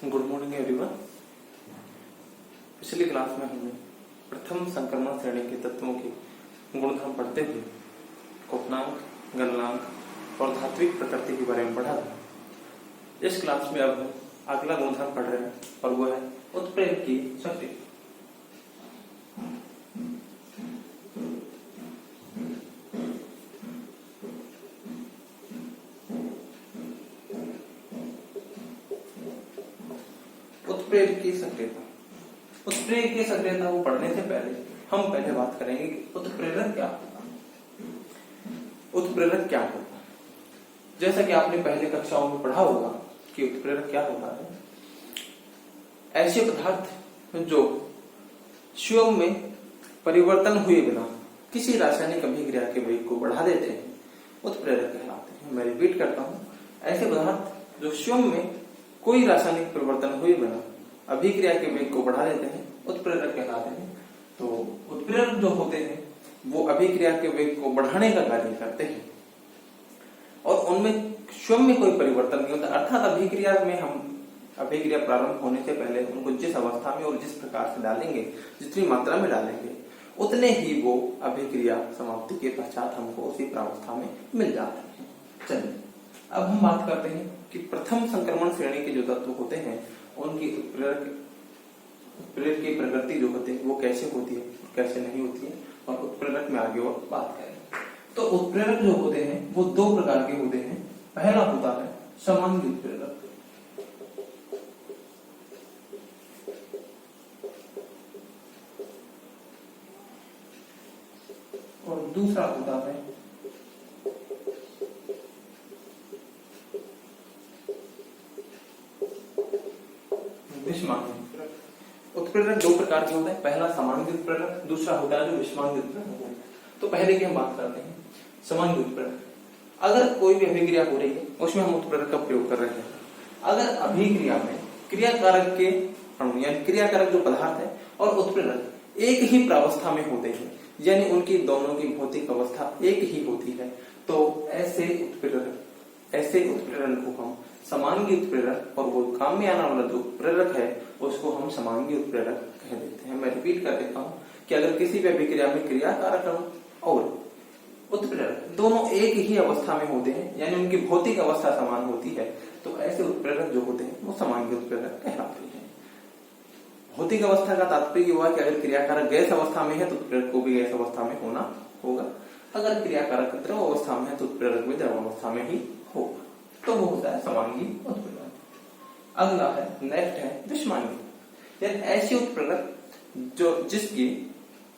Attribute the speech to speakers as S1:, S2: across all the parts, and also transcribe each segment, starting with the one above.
S1: Good morning everyone. पिछली class में हमने प्रथम संक्रमण श्रेणी के तत्वों के गुणधर्म पढ़ते हुए क्वथनांक, गलनांक और धात्विक प्रकृति के बारे में पढ़ा था। इस क्लास में अब हम अगला गुणधर्म पढ़ रहे हैं और वो है उत्प्रेरक की शक्ति। उत्प्रेरक की सक्रियता। उत्प्रेरक की सक्रियता को पढ़ने से पहले हम पहले बात करेंगे कि उत्प्रेरक क्या होता है। उत्प्रेरक क्या होता है, जैसा कि आपने पहले कक्षाओं में पढ़ा होगा कि उत्प्रेरक क्या होता है। ऐसे पदार्थ जो स्वयं में परिवर्तन हुए बिना किसी रासायनिक अभिक्रिया के वेग को बढ़ा देते हैं, उत्प्रेरक कहलाते हैं। मैं रिपीट करता हूं, ऐसे पदार्थ जो स्वयं में कोई रासायनिक परिवर्तन हुए बिना अभिक्रिया के वेग को बढ़ा देते हैं, उत्प्रेरक कहलाते हैं। तो उत्प्रेरक जो होते हैं वो अभिक्रिया के वेग को बढ़ाने का कार्य करते हैं और उनमें स्वयं में कोई परिवर्तन नहीं होता। अर्थात अभिक्रिया में हम अभिक्रिया प्रारंभ होने से पहले उनको जिस अवस्था में और जिस प्रकार से डालेंगे, जितनी मात्रा में डालेंगे, उतने ही वो अभिक्रिया समाप्ति के पश्चात हमको उसी प्रावस्था में मिल जाते हैं। चलिए अब हम बात करते हैं कि प्रथम संक्रमण श्रेणी के जो तत्व होते हैं उनकी उत्प्रेरक की प्रकृति जो होती है वो कैसे होती है, कैसे नहीं होती है, और उत्प्रेरक में आगे और बात करें। तो उत्प्रेरक जो होते हैं वो दो प्रकार के होते हैं। पहला होता है समांगी उत्प्रेरक और दूसरा होता है विषमांगी उत्प्रेरक। उत्प्रेरक दो प्रकार के होते हैं, पहला समांगी उत्प्रेरक, दूसरा होता है जो विषमांगी उत्प्रेरक। तो पहले की हम बात करते हैं समांगी उत्प्रेरक। अगर कोई भी अभिक्रिया हो रही है उसमें हम उत्प्रेरक का प्रयोग कर रहे हैं। अगर अभिक्रिया में क्रियाकारक के अणु यानी क्रियाकारक जो पदार्थ है और उत्प्रेरक एक ही प्रावस्था में होते हैं, यानी उनकी दोनों की भौतिक अवस्था एक ही होती है, तो ऐसे उत्प्रेरण को हम समांगी उत्प्रेरक, और वो काम में आने वाला जो उत्प्रेरक है उसको हम समांगी उत्प्रेरक कह देते हैं। मैं रिपीट कर देता हूं कि अगर किसी भी अभिक्रिया में क्रियाकारक अणु और उत्प्रेरक दोनों एक ही अवस्था में होते हैं, यानी उनकी भौतिक अवस्था समान होती है, तो ऐसे उत्प्रेरक जो होते हैं वो समांगी उत्प्रेरक कहलाते हैं। भौतिक अवस्था का तात्पर्य हुआ कि अगर क्रियाकारक गैस अवस्था में है तो उत्प्रेरक को भी गैस अवस्था में होना होगा, अगर क्रियाकारक द्रव अवस्था में है तो उत्प्रेरक भी द्रव अवस्था में ही होगा, तो वो होता है समांगी उत्प्रेरक। अगला है नेक्स्ट है विषमांगी, यानी ऐसी उत्प्रेरक जो जिसकी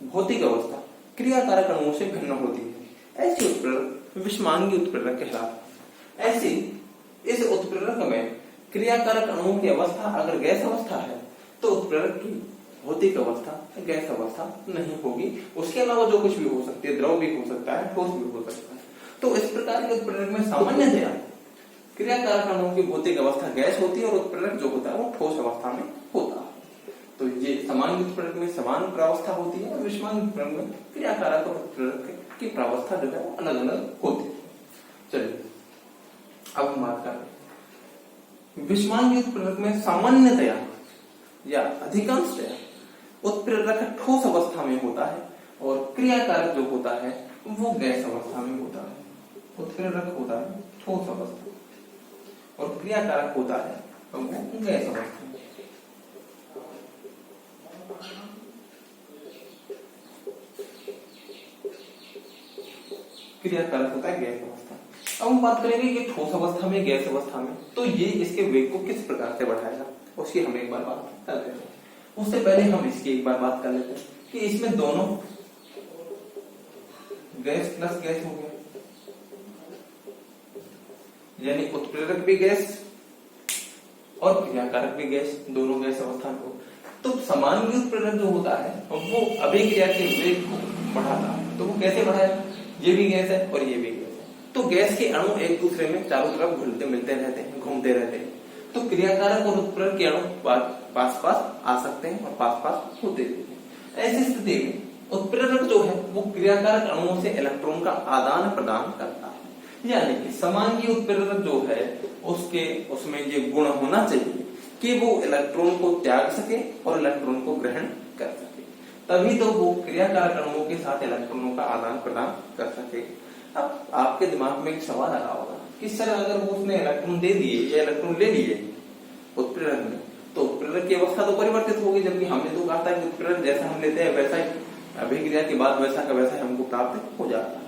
S1: भौतिक अवस्था क्रियाकारक अणुओं से भिन्न होती है, ऐसी उत्प्रेरक विषमांगी उत्प्रेरक कहलाता है। ऐसी इस उत्प्रेरक में क्रियाकारक अणुओं की अवस्था अगर गैस अवस्था है तो उत्प्रेरक की भौतिक अवस्था गैस अवस्था नहीं होगी, उसके अलावा जो कुछ भी हो सकती है, द्रव भी हो सकता है, ठोस भी हो सकता है। तो इस प्रकार के उत्प्रेरक में सामान्यतया क्रियाकारक अणुओं की भौतिक अवस्था गैस होती है और उत्प्रेरक जो होता है वो ठोस अवस्था में होता है। तो ये समांगी उत्प्रेरक में समान प्रावस्था होती है और विषमांगी उत्प्रेरक में क्रियाकारक और उत्प्रेरक की प्रावस्था जो है वो अलग अलग होती है। चलिए अब हम बात करते हैं विषमांगी उत्प्रेरक में सामान्यतया या अधिकांशतया उत्प्रेरक ठोस अवस्था में होता है और क्रियाकारक जो होता है वो गैस अवस्था में होता है। उत्प्रेरक होता है ठोस अवस्था और क्रियाकारक होता है वो गैस अवस्था में। क्रियाकारक होता है गैस अवस्था। अब हम बात करेंगे कि ठोस अवस्था में, गैस अवस्था में, तो ये इसके वेग को किस प्रकार से बढ़ाएगा उसकी हम एक बार बात कर लेते हैं। उससे पहले हम इसकी एक बार बात कर लेते हैं कि इसमें दोनों गैस प्लस गैस हो गया, यानी उत्प्रेरक भी गैस और क्रियाकारक भी गैस, दोनों गैस अवस्था में हो। तो समांगी उत्प्रेरक जो होता है वो अभिक्रिया के वेग को बढ़ाता है। तो वो कैसे बढ़ाएगा, ये भी गैस है और ये भी गैस है, तो गैस के अणु एक दूसरे में चारों तरफ घुलते मिलते रहते हैं, घूमते रहते हैं, तो क्रियाकारक और उत्प्रेरक के अणु पास पास आ सकते हैं और पास पास होते रहते हैं। ऐसी स्थिति में उत्प्रेरक जो है वो क्रियाकारक अणुओं से इलेक्ट्रॉन का आदान प्रदान करता है, यानी कि समांगी उत्प्रेरक जो है उसमें ये गुण होना चाहिए कि वो इलेक्ट्रॉन को त्याग सके और इलेक्ट्रॉन को ग्रहण कर सके, तभी तो वो क्रियाकारक अणुओं के साथ इलेक्ट्रॉनों का आदान प्रदान कर सके। अब आपके दिमाग में एक सवाल आ रहा होगा कि सर अगर वो उसने इलेक्ट्रॉन दे दिए या इलेक्ट्रॉन ले लिए उत्प्रेरक में, तो उत्प्रेरक की अवस्था तो परिवर्तित होगी, जबकि हमने तो कहा था कि उत्प्रेरक जैसा हम लेते हैं वैसा ही अभिक्रिया के बाद वैसा का वैसा हमको प्राप्त हो जाता है।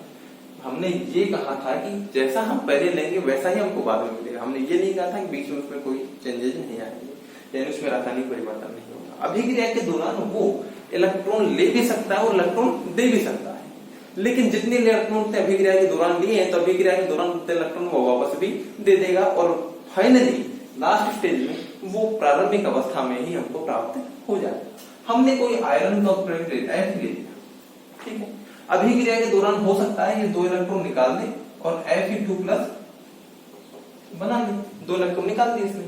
S1: हमने ये कहा था कि जैसा हम पहले लेंगे वैसा ही हमको बाद में मिलेगा। हमने ये नहीं कहा था कि बीच में उसमें कोई चेंजेस नहीं आएंगे, यानी उसमें रासायनिक परिवर्तन नहीं होगा। अभिक्रिया के दौरान वो इलेक्ट्रॉन ले भी सकता है और इलेक्ट्रॉन दे भी सकता है, लेकिन जितने इलेक्ट्रॉन अभिक्रिया के दौरान लिए हैं तो अभिक्रिया के दौरान इलेक्ट्रॉन वो वापस भी दे देगा और फाइनली लास्ट स्टेज में वो प्रारंभिक अवस्था में ही हमको प्राप्त हो जाएगा। हमने कोई आयरन का उपयोग ले लिया, ठीक है, अभिक्रिया के दौरान हो सकता है ये 2 इलेक्ट्रॉन निकाल दे और Fe2 प्लस बना ले, 2 इलेक्ट्रॉन निकाल दिए इसने,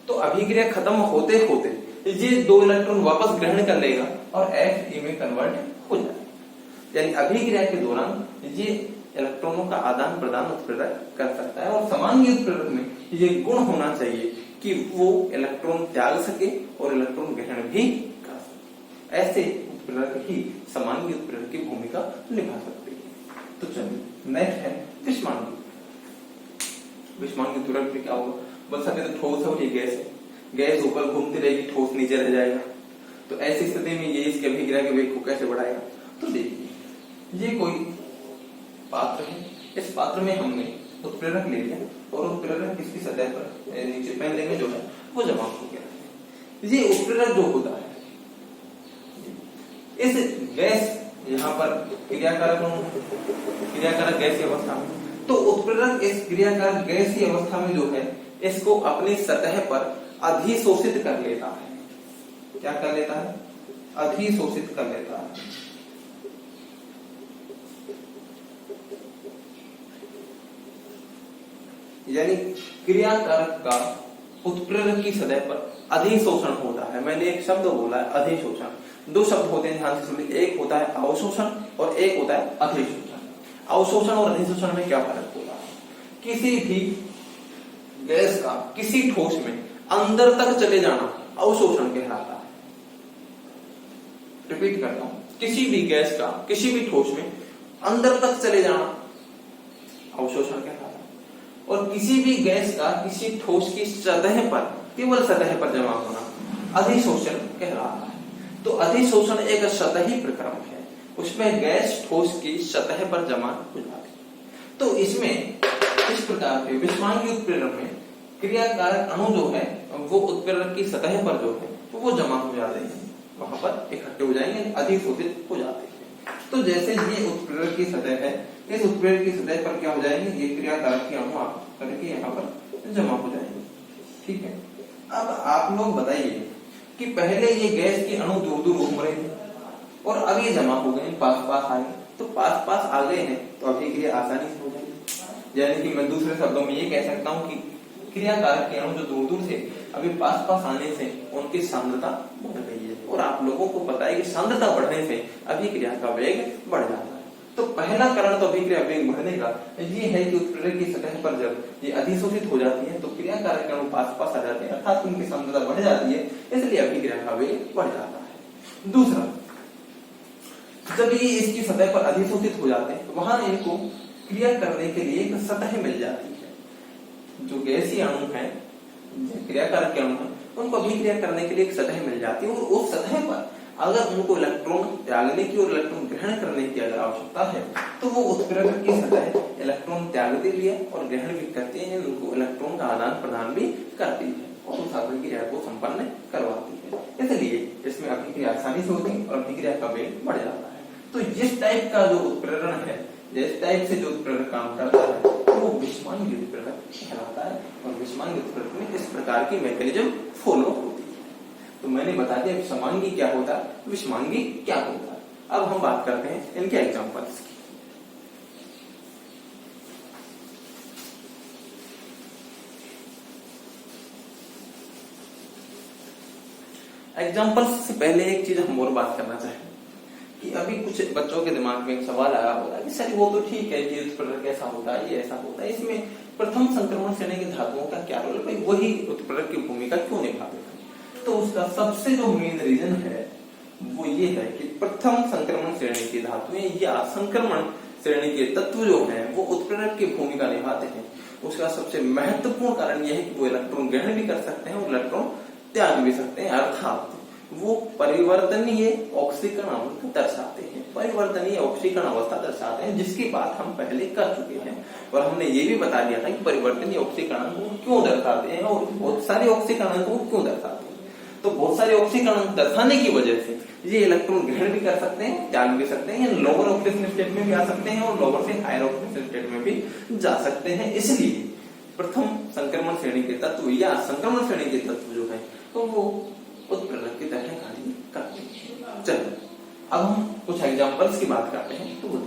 S1: तो अभिक्रिया खत्म होते होते ये 2 इलेक्ट्रॉन वापस ग्रहण कर लेगा और Fe में कन्वर्ट हो जाएगा। यानी अभिक्रिया के दौरान ये इलेक्ट्रॉनों का आदान प्रदान उत्प्रेरक कर सकता है और समांगी उत्प्रेरक में ये गुण होना चाहिए कि वो इलेक्ट्रॉन त्याग सके और इलेक्ट्रॉन ग्रहण भी कर सके। ऐसे उत्प्रेरक ही समांगी उत्प्रेरक की भूमिका निभा सकते हैं। तो चलिए नेक्स्ट है विषमांगी। विषमांगी उत्प्रेरक में क्या होगा, बोल सकते तो ठोस है और ये गैस है, गैस ऊपर घूमती रहेगी, ठोस नीचे रह जाएगा। तो ऐसी स्थिति में ये इसके अभिक्रिया के वेग को कैसे बढ़ाएगा, तो देखिए ये कोई पात्र है, इस पात्र में हमने उत्प्रेरक ले लिया और उत्प्रेरक इसकी सतह पर नीचे पहले में जो है वो जमा हो गया। ये उत्प्रेरक जो होता है इस गैस यहाँ पर क्रियाकारक गैस की अवस्था में, तो उत्प्रेरक इस क्रियाकारक गैस की अवस्था में जो है इसको अपनी सतह पर अधिशोषित कर लेता है। क्या कर लेता है, अधिशोषित कर लेता है। यानी क्रियाकारक का उत्प्रेरक की सतह पर अधिशोषण होता है। मैंने एक शब्द बोला है अधिशोषण, 2 शब्द होते हैं, ध्यान से सुनिए, एक होता है अवशोषण और एक होता है अधिशोषण। अवशोषण और अधिशोषण में क्या फर्क होता है, किसी भी गैस का किसी ठोस में अंदर तक चले जाना अवशोषण कहलाता है। रिपीट करता हूं, किसी भी गैस का किसी भी ठोस में अंदर तक चले जाना अवशोषण कहलाता है, और किसी भी गैस का किसी ठोस की सतह पर, केवल सतह पर जमा होना अधिशोषण कहलाता है। तो अधिशोषण एक सतही प्रक्रम है, उसमें गैस ठोस की सतह पर जमा हो जाती है। तो इसमें इस प्रकार के विषमांगी उत्प्रेरक में क्रियाकारक अणु जो है वो उत्प्रेरक की सतह पर जो है वो जमा हो जाते हैं, वहां पर इकट्ठे हो जाएंगे, अधिशोषित हो जाते हैं। तो जैसे ये उत्प्रेरक की सतह है, इस उत्प्रेरक की सतह पर क्या हो जाएंगे, ये क्रियाकारक के अणु करके यहाँ पर जमा हो जाएंगे। ठीक है, अब आप लोग बताइए कि पहले ये गैस के अणु दूर दूर घूम रहे थे और अब ये जमा हो गए, पास पास आ गए। तो पास पास आ गए हैं तो अभिक्रिया आसानी से हो जाएगी। यानी कि मैं दूसरे शब्दों में ये कह सकता हूँ कि क्रियाकारक के अणु जो दूर दूर थे अभी पास पास आने से उनकी सांद्रता बढ़ गई है, और आप लोगों को पता है कि सांद्रता बढ़ने से अभिक्रिया का वेग बढ़ जाता है। तो पहला कारण तो अभिक्रिया वेग बढ़ने का ये है कि उत्प्रेरक की सतह पर जब ये अधिशोषित हो जाती है तो क्रियाकारक के अणु पास पास आ जाते हैं, अर्थात उनकी सांद्रता बढ़ जाती है, इसलिए अभिक्रिया का वेग बढ़ जाता है। दूसरा, जब ये इसकी सतह पर अधिशोषित हो जाते हैं तो वहां इनको क्रिया करने के लिए एक सतह मिल जाती है। जो गैसीय अणु है, क्रियाकारक के अणु है, उनको अभिक्रिया करने के लिए एक सतह मिल जाती है, और उस सतह पर अगर उनको इलेक्ट्रॉन त्यागने की और इलेक्ट्रॉन ग्रहण करने की अगर आवश्यकता है तो वो उत्प्रेरक की सतह इलेक्ट्रॉन त्यागती है और ग्रहण भी करती है, उनको इलेक्ट्रॉन का आदान प्रदान भी करती है और उस अभिक्रिया को संपन्न करवाती है। इसलिए इसमें अभिक्रिया आसानी से होती है और अभिक्रिया का वेग बढ़ जाता है। तो इस टाइप का जो उत्प्रेरण है, जिस टाइप से जो उत्प्रेरक काम करता है वो विषमांगी उत्प्रेरक कहलाता है, और विषमांगी उत्प्रेरक में इस प्रकार की मैकेनिज्म फॉलो होती है। तो मैंने बता दिया समांगी क्या होता है, विषमांगी क्या होता है। अब हम बात करते हैं इनके एग्जांपल्स की। एग्जांपल्स से पहले एक चीज हम और बात करना चाहेंगे कि अभी कुछ बच्चों के दिमाग में एक सवाल आया होगा कि सर वो तो ठीक है कि उत्प्रेरक ऐसा होता है, ये ऐसा होता है, इसमें प्रथम संक्रमण श्रेणी के धातुओं का क्या रोल है, भाई वही उत्प्रेरक की भूमिका क्यों निभाते हैं? तो उसका सबसे जो मेन रीजन है वो ये है कि प्रथम संक्रमण श्रेणी की धातुएं या संक्रमण श्रेणी के तत्व जो हैं वो उत्प्रेरक की भूमिका निभाते हैं। उसका सबसे महत्वपूर्ण कारण यह है कि वो इलेक्ट्रॉन ग्रहण भी कर सकते हैं और इलेक्ट्रॉन त्याग भी सकते हैं, अर्थात वो परिवर्तनीय ऑक्सीकरण अवस्था दर्शाते हैं, परिवर्तनीय ऑक्सीकरण अवस्था दर्शाते हैं, जिसकी बात हम पहले कर चुके हैं। और हमने ये भी बता दिया था कि परिवर्तनीय ऑक्सीकरण को क्यों दर्शाते हैं और बहुत सारे ऑक्सीकरण को क्यों दर्शाते हैं। तो बहुत सारे ऑक्सीकरण दर्शाने की वजह से ये इलेक्ट्रॉन ग्रहण भी कर सकते हैं, त्याग भी सकते हैं, लोअर ऑक्सीडेशन स्टेट में भी आ सकते हैं और लोअर से हायर ऑक्सीडेशन स्टेट में भी जा सकते हैं। इसलिए प्रथम संक्रमण श्रेणी के तत्व या संक्रमण श्रेणी के तत्व जो है तो वो उत्प्रेरक की तरह कार्य करते हैं। चलो अब हम कुछ एग्जांपल्स की बात करते हैं। तो वो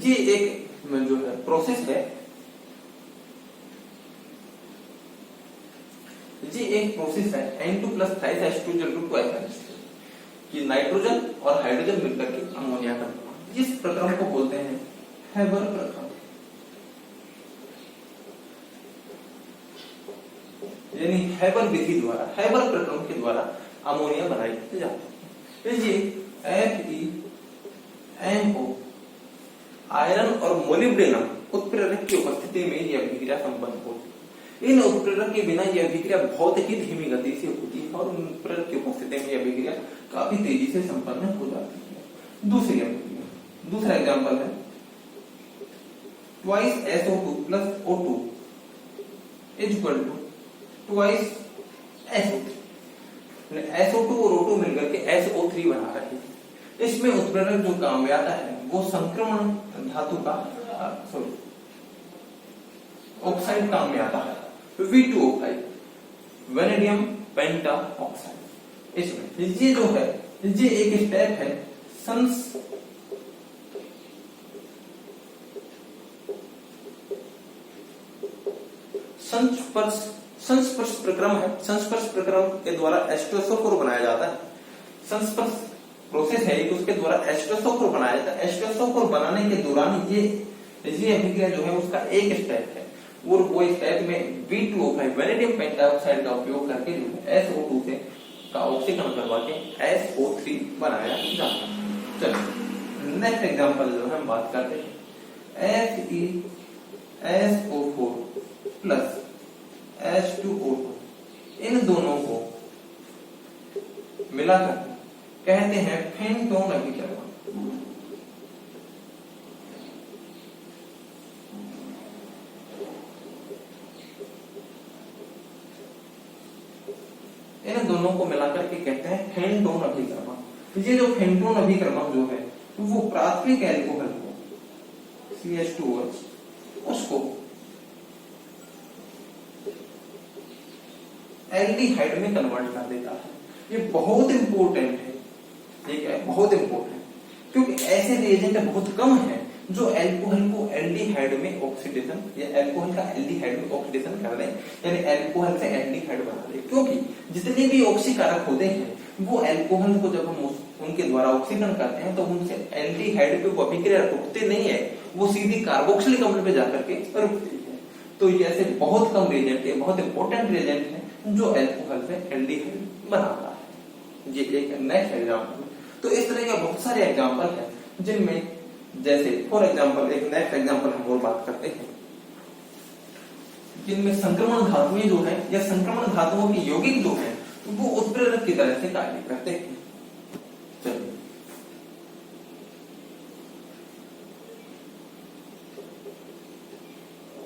S1: ये एक जो है प्रोसेस है, ये एक प्रोसेस है N2 plus thrice H2 2H कि नाइट्रोजन और हाइड्रोजन मिलकर के अमोनिया का निर्माण। इस प्रक्रम को बोलते हैं हैबर प्रक्रम, यानी हैबर विधि द्वारा, हैबर प्रक्रम के द्वारा अमोनिया बनाई जाती है। ये FeMO आयरन और मोलिब्डेनम उत्प्रेरक की उपस्थिति में यह अभिक्रिया संपन्न होती है। इन उत्प्रेरक के बिना यह अभिक्रिया बहुत ही धीमी गति से होती है और उत्प्रेरक की उपस्थिति में यह अभिक्रिया काफी तेजी से संपन्न हो जाती है। दूसरा एग्जांपल है twice SO2 plus O2 is equal to twice SO3। SO2 और O2 मिलकर के SO3 बना रहे हैं। इसमें उत्प्रेरक जो काम में आता है वो संक्रमण धातु का ऑक्साइड काम में आता है, V2O5 वेनेडियम पेंटा ऑक्साइड। इसमें ये जो है ये एक स्टेप है संस्पर्श प्रक्रम है। संस्पर्श प्रक्रम के द्वारा H2SO4 बनाया जाता है। संस्पर्श प्रोसेस है एक, उसके द्वारा H2SO4 बनाया जाता है। H2SO4 बनाने के दौरान ये अभिक्रिया जो है उसका एक स्टेप है और वो स्टेप में V2O5 वेनेडियम पेंटाऑक्साइड का उपयोग करके जो है SO2 से का ऑक्सीकरण करवा के SO3 बनाया जाता है। चलिए नेक्स्ट एग्जांपल जो है हम बात करते हैं FeSO4 प्लस H2O2। इन दोनों को मिलाकर कहते हैं फेनटोन अभिक्रमण। इन दोनों को मिलाकर के कहते हैं फेनटोन अभिक्रमण। ये जो फेनटोन अभिक्रमण जो है वो प्राथमिक एल्कोहल को CH2OH उसको एल्डिहाइड में कन्वर्ट कर देता है। ये बहुत इंपॉर्टेंट है, ठीक है, बहुत इंपॉर्टेंट, क्योंकि ऐसे रिएजेंट बहुत कम है जो अल्कोहल को एल्डिहाइड में ऑक्सीडेशन या अल्कोहल का एल्डिहाइड में ऑक्सीडेशन कर दें, यानी अल्कोहल से एल्डिहाइड बना दें। क्योंकि जितने भी ऑक्सीकारक होते हैं वो अल्कोहल को जब हम उनके द्वारा ऑक्सीकरण करते हैं तो उनसे एल्डिहाइड पे वो अभिक्रिया रुकते नहीं है, वो सीधी कार्बोक्सिलिक अम्ल पे जाकर के रुकती है। तो ये ऐसे बहुत कम रिएजेंट है, बहुत इंपॉर्टेंट रिएजेंट है जो अल्कोहल से एल्डिहाइड बनाता है। ये एक नेक्स्ट एग्जाम्पल। तो इस तरह के बहुत सारे एग्जाम्पल हैं जिनमें जैसे फॉर एग्जाम्पल एक नेक्स्ट एग्जाम्पल हम और बात करते हैं जिनमें संक्रमण धातुएं जो है या संक्रमण धातुओं की यौगिक जो है वो उत्प्रेरक की तरह से कार्य करते हैं। चलिए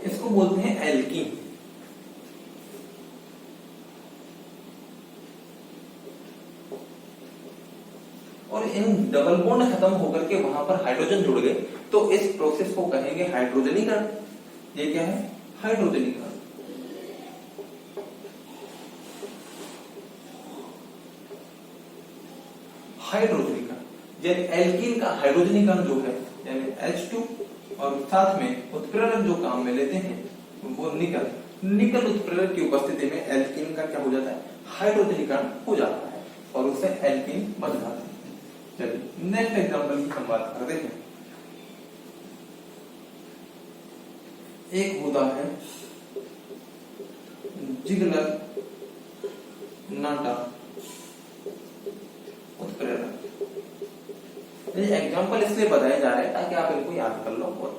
S1: इसको बोलते हैं एल्कीन। और इन डबल बॉन्ड खत्म होकर के वहां पर हाइड्रोजन जुड़ गए तो इस प्रोसेस को कहेंगे हाइड्रोजनीकरण। ये क्या है? हाइड्रोजनीकरण। हाइड्रोजनीकरण यानी एल्कीन का हाइड्रोजनीकरण जो है यानी H2 और साथ में उत्प्रेरक जो काम में लेते हैं वो निकल उत्प्रेरक की उपस्थिति में एल्कीन का क्या हो जाता है, हाइड्रोजनीकरण हो जाता है और उससे एल्कीन बन जाता है। चलिए नेक्स्ट एग्जांपल की हम बात करते हैं। एक होता है जिगलर नाटा उत्प्रेरक। ये एग्जांपल इसलिए बताए जा रहे हैं ताकि आप इनको याद कर लो और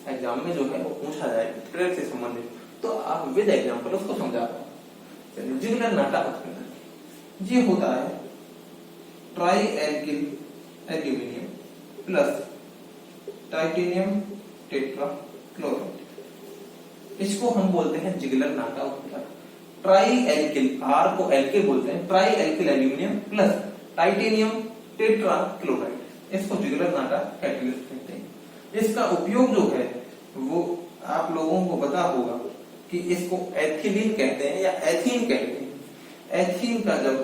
S1: एग्जाम में जो है वो पूछा जाए उत्प्रेरक से संबंधित तो आप विद एग्जांपल उसको समझा पाओ। चलिए जिगलर नाटा उत्प्रेरक ये होता है try alkyl aluminium plus titanium tetrachloride, इसको हम बोलते हैं जिगलर नाटा उत्प्रेरक। ट्राई एल्किल, आर को एल्किल बोलते हैं, try alkyl aluminium plus titanium tetrachloride, इसको जिगलर नाटा कैटलिस्ट कहते हैं। इसका उपयोग जो है वो आप लोगों को पता होगा कि इसको एथिलीन कहते हैं या एथीन कहते हैं। एथीन का जब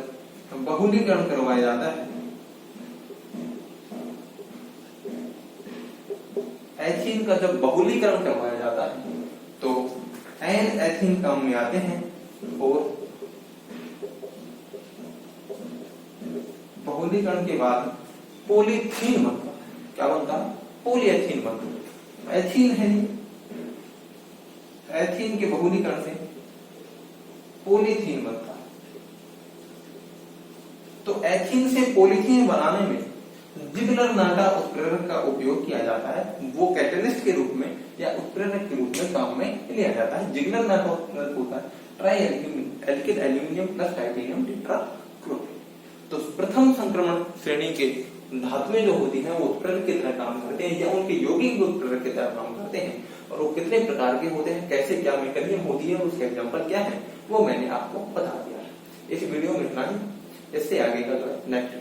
S1: बहुलीकरण करवाया जाता है, एथीन का जब बहुलीकरण करवाया जाता है तो एन एथीन काम में आते हैं और बहुलीकरण के बाद पॉलीथीन बनता है। क्या बनता है, पॉलीएथीन बनता है। एथीन है, एथीन के बहुलीकरण से पॉलीथीन बनता है। तो एथीन से पॉलीथीन बनाने में जिगलर नाटा उत्प्रेरक का उपयोग किया जाता है। वो कैटलिस्ट के रूप में या उत्प्रेरक के रूप में काम में लिया जाता है। जिगलर नाटा उत्प्रेरक होता है try alkyl aluminium plus titanium tetrachloride. तो प्रथम संक्रमण श्रेणी के धातुएं जो होती हैं वो उत्प्रेरक की तरह काम करते हैं या उनके यौगिक उत्प्रेरक की तरह काम करते हैं। और वो कितने प्रकार के होते हैं, कैसे क्या मैकेनिज्म होती है, उसके एग्जांपल क्या है, वो मैंने आपको बता दिया है। इस वीडियो में इतना ही। इससे आगे का नेक्स्ट